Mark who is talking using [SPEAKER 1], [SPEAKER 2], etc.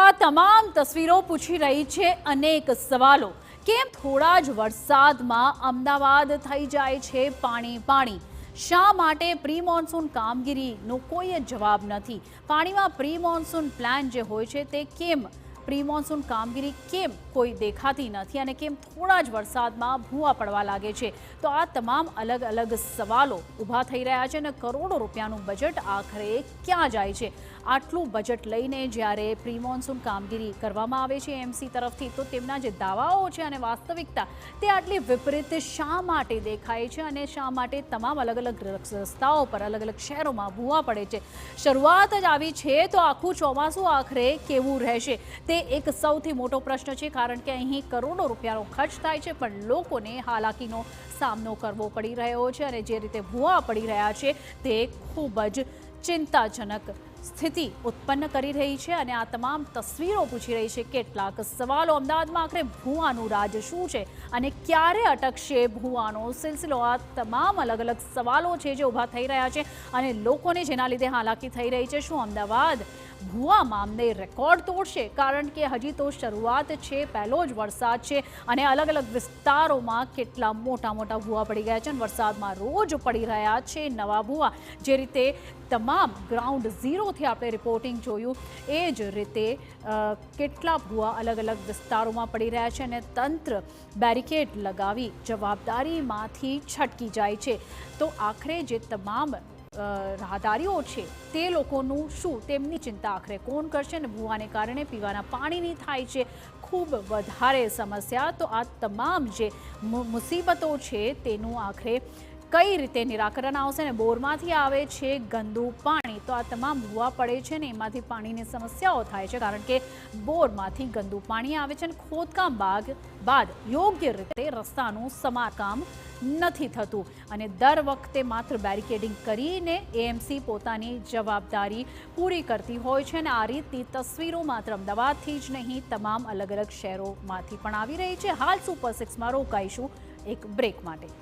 [SPEAKER 1] આ તમામ તસવીરો પૂછી રહી છે અનેક સવાલો। કેમ થોડા જ વરસાદમાં અમદાવાદ થઈ જાય છે પાણી પાણી? શા માટે પ્રી મોન્સૂન કામગીરીનો કોઈ જ જવાબ નથી? પાણીમાં પ્રી મોન્સૂન પ્લાન જે હોય છે તે કેમ પ્રી મોન્સૂન કામગીરી કેમ કોઈ દેખાતી નથી અને કેમ થોડા જ વરસાદમાં ભૂવા પડવા લાગે છે? તો આ તમામ અલગ અલગ સવાલો ઊભા થઈ રહ્યા છે અને કરોડો રૂપિયાનું બજેટ આખરે ક્યાં જાય છે? આટલું બજેટ લઈને જ્યારે પ્રી મોન્સૂન કામગીરી કરવામાં આવે છે એમસી તરફથી તો તેમના જે દાવાઓ છે અને વાસ્તવિકતા તે આટલી વિપરીત શા માટે દેખાય છે અને શા માટે તમામ અલગ અલગ રસ્તાઓ પર અલગ અલગ શહેરોમાં ભૂવા પડે છે? શરૂઆત જ આવી છે તો આખું ચોમાસું આખરે કેવું રહેશે તે એક સૌથી મોટો પ્રશ્ન છે, કારણ કે અહીં કરોડો રૂપિયાનો ખર્ચ થાય છે પણ લોકોને હાલાકીનો સામનો કરવો પડી રહ્યો છે અને જે રીતે ભૂવા પડી રહ્યા છે તે ખૂબ જ ચિંતાજનક સ્થિતિ ઉત્પન્ન કરી રહી છે અને આ તમામ તસવીરો પૂછી રહી છે કેટલાક સવાલો। અમદાવાદમાં આખરે ભૂવાનું રાજ શું છે અને ક્યારે અટકશે ભૂવાનો સિલસિલો? આ તમામ અલગ અલગ સવાલો છે જે ઊભા થઈ રહ્યા છે અને લોકોને જેના લીધે હાલાકી થઈ રહી છે। શું અમદાવાદ ભૂવા મામલે રેકોર્ડ તોડશે? કારણ કે હજી તો શરૂઆત છે, પહેલો જ વરસાદ છે અને અલગ અલગ વિસ્તારોમાં કેટલા મોટા મોટા ભૂવા પડી ગયા છે અને વરસાદમાં રોજ પડી રહ્યા છે નવા ભૂવા। જે રીતે તમામ ગ્રાઉન્ડ ઝીરોથી આપણે રિપોર્ટિંગ જોયું એ જ રીતે કેટલા ભૂવા અલગ અલગ વિસ્તારોમાં પડી રહ્યા છે અને તંત્ર બેરિકેડ લગાવી જવાબદારીમાંથી છટકી જાય છે। તો આખરે જે તમામ રાહદારીઓ છે તે લોકોનું શું, તેમની ચિંતા આખરે કોણ કરશે? અને ભૂવાને કારણે પીવાના પાણીની થાય છે ખૂબ વધારે સમસ્યા। તો આ તમામ જે મુસીબતો છે તેનું આખરે કઈ રીતે નિરાકરણ આવશે? અને બોરમાંથી આવે છે ગંદુ પાણી, તો આ તમામ ભૂવા પડે છે ને એમાંથી પાણીની સમસ્યાઓ થાય છે કારણ કે બોરમાંથી ગંદુ પાણી આવે છે અને ખોદકામ બાદ યોગ્ય રીતે રસ્તાનું સમારકામ નથી થતું અને દર વખતે માત્ર બેરિકેડિંગ કરીને એએમસી પોતાની જવાબદારી પૂરી કરતી હોય છે અને આ રીતની તસવીરો માત્ર અમદાવાદથી જ નહીં તમામ અલગ અલગ શહેરોમાંથી પણ આવી રહી છે। હાલ સુપર 6માં રોકાઈશું એક બ્રેક માટે।